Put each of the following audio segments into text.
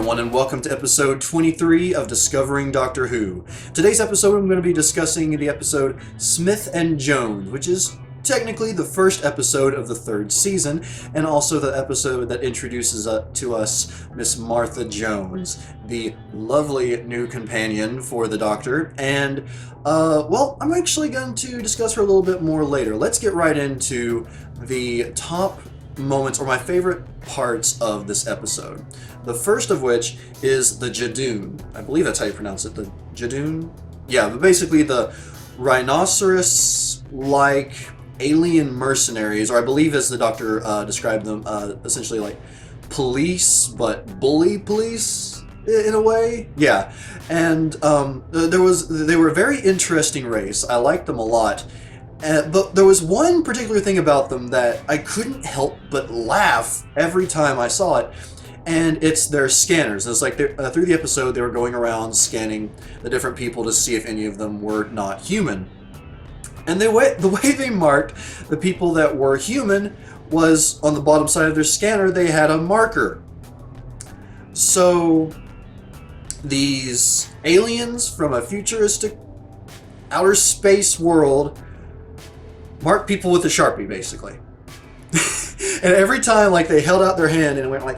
everyone, and welcome to episode 23 of Discovering Doctor Who. Today's episode, I'm going to be discussing the episode Smith and Jones, which is technically the first episode of the third season, and also the episode that introduces to us Miss Martha Jones, the lovely new companion for the Doctor. And, well, I'm actually going to discuss her a little bit more later. Let's get right into the top moments, or my favorite parts of this episode. The first of which is the Judoon. I believe that's how you pronounce it, the Judoon? Yeah, but basically the rhinoceros-like alien mercenaries, or I believe as the Doctor described them, essentially like police, but bully police in a way. Yeah, and they were a very interesting race. I liked them a lot. But there was one particular thing about them that I couldn't help but laugh every time I saw it, and it's their scanners. It's like through the episode they were going around scanning the different people to see if any of them were not human. And the way they marked the people that were human was on the bottom side of their scanner they had a marker. So these aliens from a futuristic outer space world mark people with a Sharpie, basically. And every time, like, they held out their hand and it went like,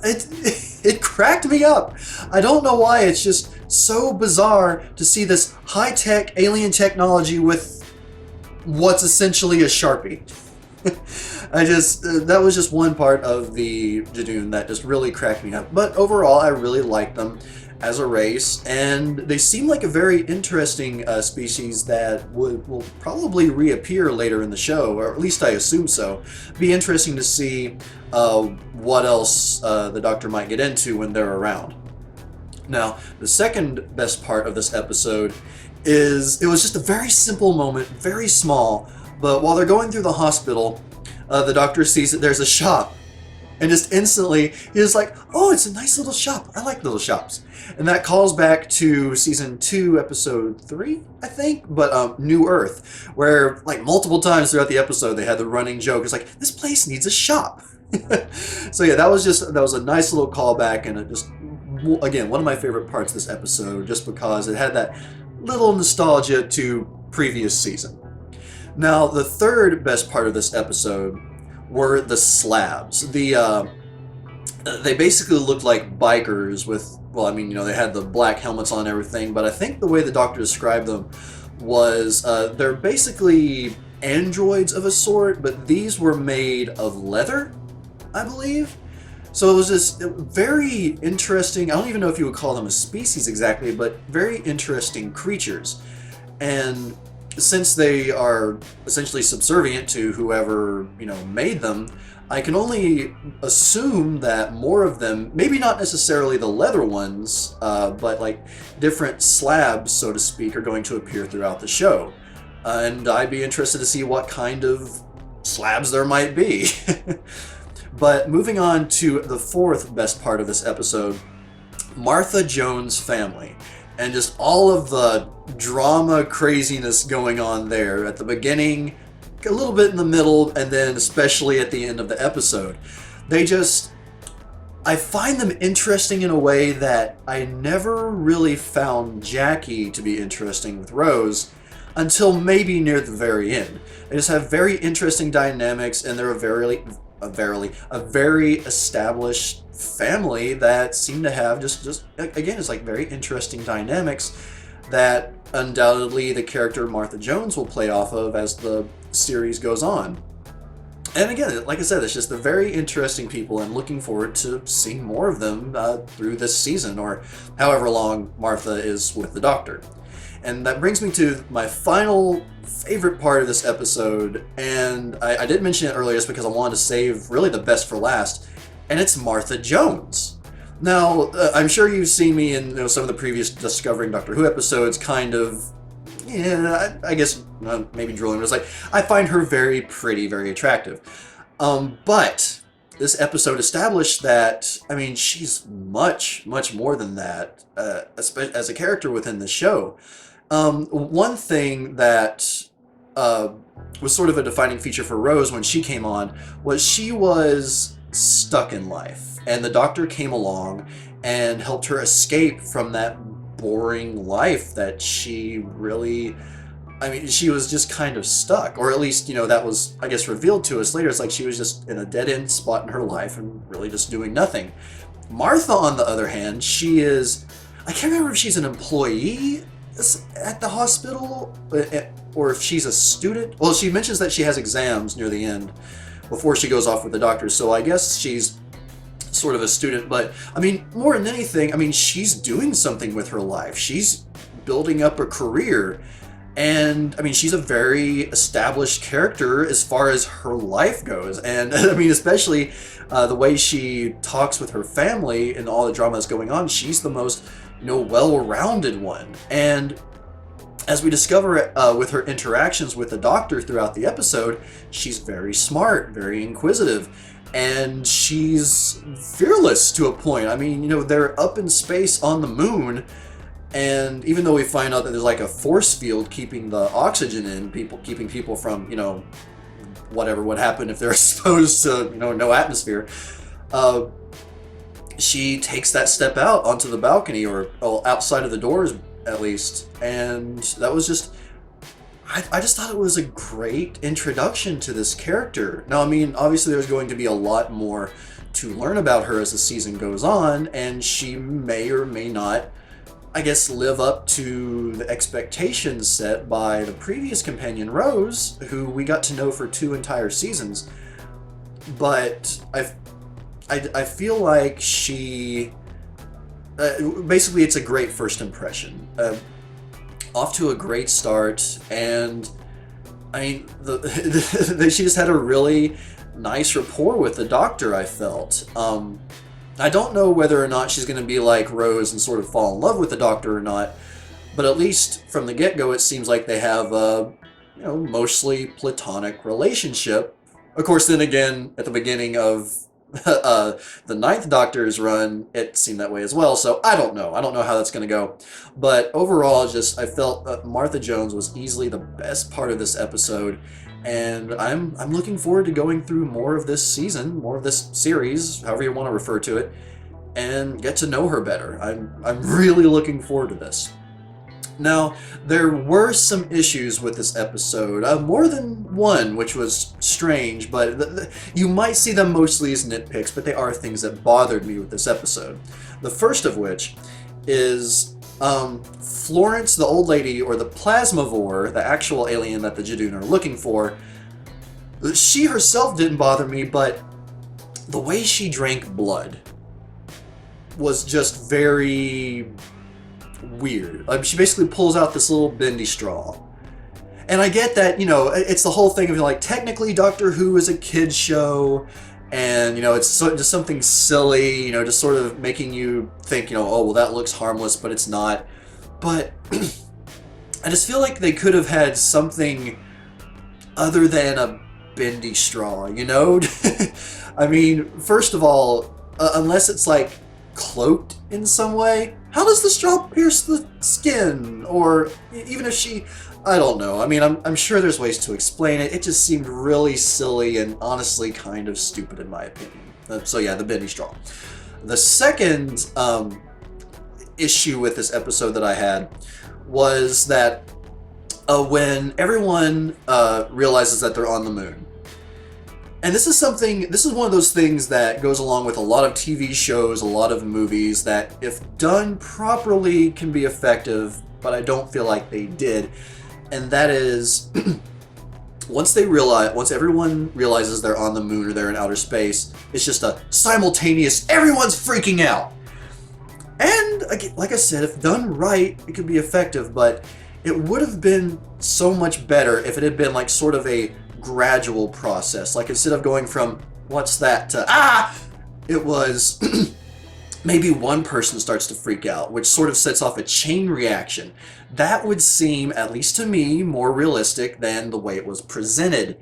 it cracked me up. I don't know why. It's just so bizarre to see this high-tech alien technology with what's essentially a Sharpie. That was just one part of the Judoon that just really cracked me up. But overall, I really liked them as a race, and they seem like a very interesting species that will probably reappear later in the show, or at least I assume so. Be interesting to see what else the Doctor might get into when they're around. Now, the second best part of this episode is, it was just a very simple moment, very small, but while they're going through the hospital, the Doctor sees that there's a shop. And just instantly, he's like, oh, it's a nice little shop. I like little shops. And that calls back to Season 2, Episode 3, I think, but New Earth, where, like, multiple times throughout the episode, they had the running joke. It's like, this place needs a shop. So yeah, that was a nice little callback, and it just, again, one of my favorite parts of this episode, just because it had that little nostalgia to previous season. Now, the third best part of this episode were the Slabs. They basically looked like bikers with, well, I mean, you know, they had the black helmets on and everything, but I think the way the Doctor described them was they're basically androids of a sort, but these were made of leather, I believe. So it was just very interesting. I don't even know if you would call them a species exactly, but very interesting creatures. And since they are essentially subservient to whoever, you know, made them, I can only assume that more of them, maybe not necessarily the leather ones, but like different slabs, so to speak, are going to appear throughout the show. And I'd be interested to see what kind of slabs there might be. But moving on to the fourth best part of this episode, Martha Jones' family. And just all of the drama craziness going on there at the beginning, a little bit in the middle, and then especially at the end of the episode. I find them interesting in a way that I never really found Jackie to be interesting with Rose until maybe near the very end. They just have very interesting dynamics, and they're a very established family that seem to have just again, it's like very interesting dynamics that undoubtedly the character Martha Jones will play off of as the series goes on. And again, like I said, it's just a very interesting people, and looking forward to seeing more of them through this season, or however long Martha is with the Doctor. And that brings me to my final favorite part of this episode, and I did mention it earlier just because I wanted to save really the best for last, and it's Martha Jones. Now, I'm sure you've seen me in some of the previous Discovering Doctor Who episodes, kind of, yeah, I guess maybe drooling, but it's like, I find her very pretty, very attractive. But this episode established that, I mean, she's much, much more than that, as a character within the show. One thing that was sort of a defining feature for Rose when she came on was she was stuck in life, and the doctor came along and helped her escape from that boring life that she really, I mean, she was just kind of stuck, or at least, that was, I guess, revealed to us later. It's like she was just in a dead-end spot in her life and really just doing nothing. Martha, on the other hand, she is, I can't remember if she's an employee at the hospital or if she's a student. Well, she mentions that she has exams near the end before she goes off with the doctor, so I guess she's sort of a student. But I mean, more than anything, I mean, she's doing something with her life. She's building up a career, and I mean, she's a very established character as far as her life goes. And I mean, especially the way she talks with her family and all the drama that's going on, she's the most well-rounded one. And as we discover with her interactions with the doctor throughout the episode, she's very smart, very inquisitive, and she's fearless to a point. I mean, they're up in space on the moon, and even though we find out that there's like a force field keeping the oxygen in, keeping people from, whatever would happen if they're exposed to, no atmosphere, she takes that step out onto the balcony, or outside of the doors at least, and that was just, I just thought it was a great introduction to this character. Now, I mean, obviously there's going to be a lot more to learn about her as the season goes on, and she may or may not, I guess, live up to the expectations set by the previous companion, Rose, who we got to know for 2 entire seasons. But I feel like she... basically, it's a great first impression. Off to a great start, and I mean, she just had a really nice rapport with the doctor, I felt. I don't know whether or not she's going to be like Rose and sort of fall in love with the doctor or not, but at least from the get-go, it seems like they have a, mostly platonic relationship. Of course, then again, at the beginning of the 9th Doctor's run, it seemed that way as well, so I don't know how that's going to go. But overall, I felt that Martha Jones was easily the best part of this episode, and I'm looking forward to going through more of this season, more of this series, however you want to refer to it, and get to know her better. I'm really looking forward to this. Now, there were some issues with this episode, more than one, which was strange, but you might see them mostly as nitpicks, but they are things that bothered me with this episode. The first of which is Florence the Old Lady, or the plasmavore, the actual alien that the Judoon are looking for. She herself didn't bother me, but the way she drank blood was just very weird. She basically pulls out this little bendy straw. And I get that, it's the whole thing of like, technically Doctor Who is a kid's show, and, it's just something silly, just sort of making you think, oh, well, that looks harmless, but it's not. But I just feel like they could have had something other than a bendy straw, I mean, first of all, unless it's like cloaked in some way, how does the straw pierce the skin? Or even if she, I don't know. I mean, I'm sure there's ways to explain it. It just seemed really silly and honestly kind of stupid in my opinion. So yeah, the bendy straw. The second issue with this episode that I had was that when everyone realizes that they're on the moon. And this is one of those things that goes along with a lot of TV shows, a lot of movies, that if done properly can be effective, but I don't feel like they did. And that is, once everyone realizes they're on the moon or they're in outer space, it's just a simultaneous, everyone's freaking out. And like I said, if done right, it could be effective, but it would have been so much better if it had been like sort of a gradual process. Like instead of going from what's that to it was maybe one person starts to freak out, which sort of sets off a chain reaction. That would seem, at least to me, more realistic than the way it was presented.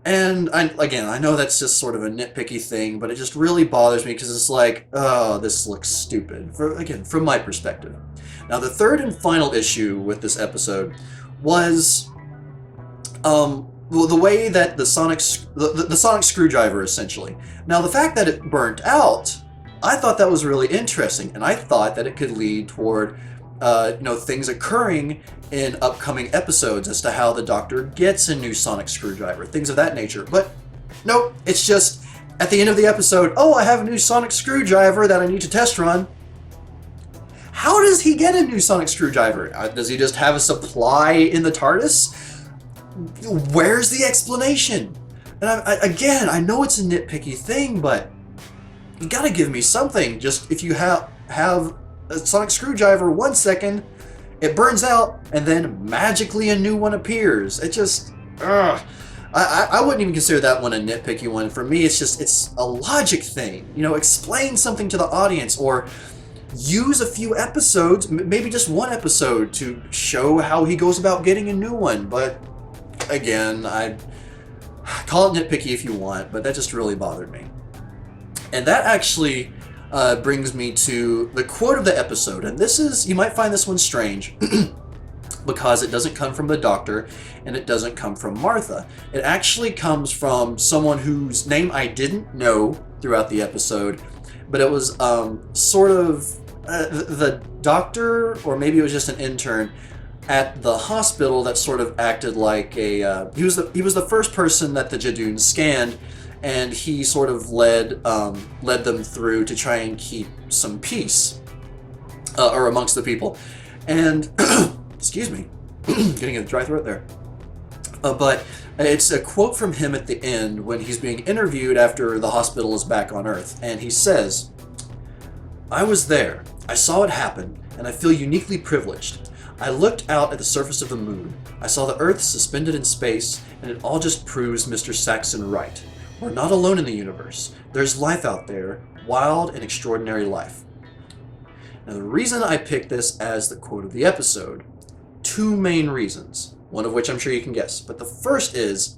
And I know that's just sort of a nitpicky thing, but it just really bothers me because it's like, oh, this looks stupid. From my perspective. Now, the third and final issue with this episode was well, the way that the sonic screwdriver, essentially. Now, the fact that it burnt out, I thought that was really interesting, and I thought that it could lead toward, things occurring in upcoming episodes as to how the Doctor gets a new sonic screwdriver, things of that nature. But nope, it's just at the end of the episode, oh, I have a new sonic screwdriver that I need to test run. How does he get a new sonic screwdriver? Does he just have a supply in the TARDIS? Where's the explanation? And I know it's a nitpicky thing, but you gotta give me something. Just if you have a sonic screwdriver 1 second, it burns out, and then magically a new one appears. It just, I wouldn't even consider that one a nitpicky one. For me, it's a logic thing. Explain something to the audience, or use a few episodes, maybe just one episode, to show how he goes about getting a new one. But again, I call it nitpicky if you want, but that just really bothered me. And that actually brings me to the quote of the episode. And this is, you might find this one strange because it doesn't come from the Doctor and it doesn't come from Martha. It actually comes from someone whose name I didn't know throughout the episode, but it was sort of the Doctor, or maybe it was just an intern at the hospital that sort of acted like a he was the first person that the Judoon scanned, and he sort of led them through to try and keep some peace or amongst the people. And excuse me, getting a dry throat there. But it's a quote from him at the end when he's being interviewed after the hospital is back on Earth, and he says, "I was there. I saw it happen, and I feel uniquely privileged. I looked out at the surface of the moon. I saw the Earth suspended in space, and it all just proves Mr. Saxon right. We're not alone in the universe. There's life out there, wild and extraordinary life." Now, the reason I picked this as the quote of the episode, two main reasons, one of which I'm sure you can guess. But the first is,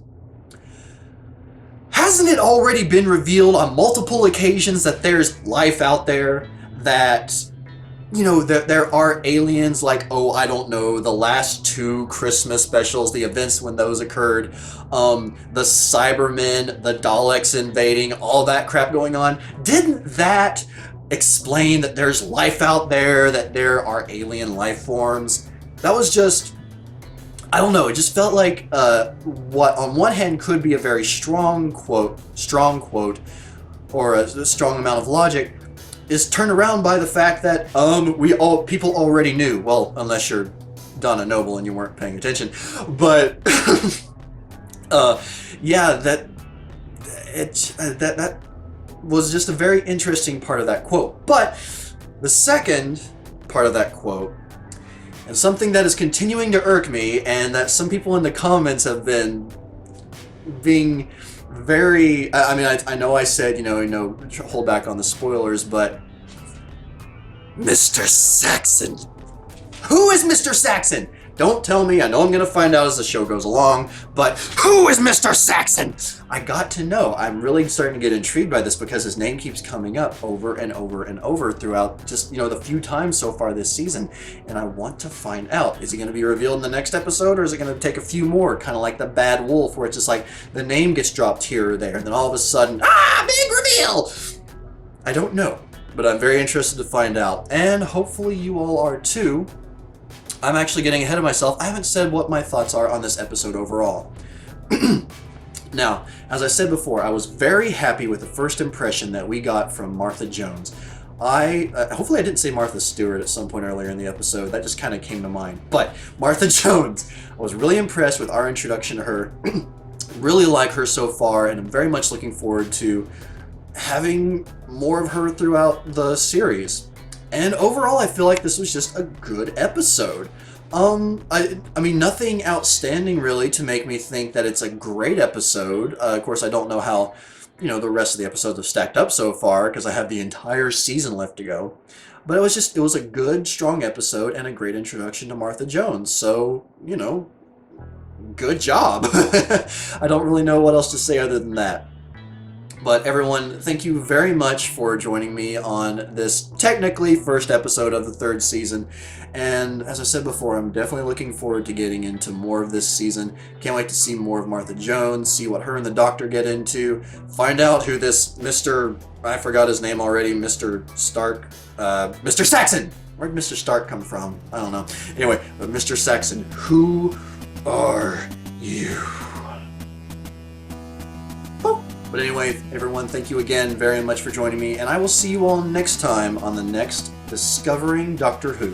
hasn't it already been revealed on multiple occasions that there's life out there, that there are aliens, like, I don't know, the last two Christmas specials, the events when those occurred, the Cybermen, the Daleks invading, all that crap going on? Didn't that explain that there's life out there, that there are alien life forms? That was just, I don't know, it just felt like what on one hand could be a very strong quote, or a strong amount of logic, is turned around by the fact that people already knew. Well, unless you're Donna Noble and you weren't paying attention. But that was just a very interesting part of that quote. But the second part of that quote, and something that is continuing to irk me, and that some people in the comments have been being very, I know I said, hold back on the spoilers, but Mr. Saxon. Who is Mr. Saxon? Don't tell me. I know I'm going to find out as the show goes along, but who is Mr. Saxon? I got to know. I'm really starting to get intrigued by this because his name keeps coming up over and over and over throughout just, the few times so far this season, and I want to find out. Is he going to be revealed in the next episode, or is it going to take a few more, kind of like the Bad Wolf, where it's just like the name gets dropped here or there, and then all of a sudden, big reveal! I don't know, but I'm very interested to find out, and hopefully you all are too. I'm actually getting ahead of myself. I haven't said what my thoughts are on this episode overall. Now, as I said before, I was very happy with the first impression that we got from Martha Jones. Hopefully I didn't say Martha Stewart at some point earlier in the episode. That just kind of came to mind. But Martha Jones, I was really impressed with our introduction to her. Really like her so far, and I'm very much looking forward to having more of her throughout the series. And overall, I feel like this was just a good episode. I mean, nothing outstanding really to make me think that it's a great episode. Of course, I don't know how, the rest of the episodes have stacked up so far, because I have the entire season left to go. But it was a good, strong episode and a great introduction to Martha Jones. So, good job. I don't really know what else to say other than that. But everyone, thank you very much for joining me on this technically first episode of the third season. And as I said before, I'm definitely looking forward to getting into more of this season. Can't wait to see more of Martha Jones, see what her and the Doctor get into, find out who this Mr. I forgot his name already, Mr. Stark, Mr. Saxon! Where'd Mr. Stark come from? I don't know. Anyway, but Mr. Saxon, who are you? Oh. But anyway, everyone, thank you again very much for joining me, and I will see you all next time on the next Discovering Doctor Who.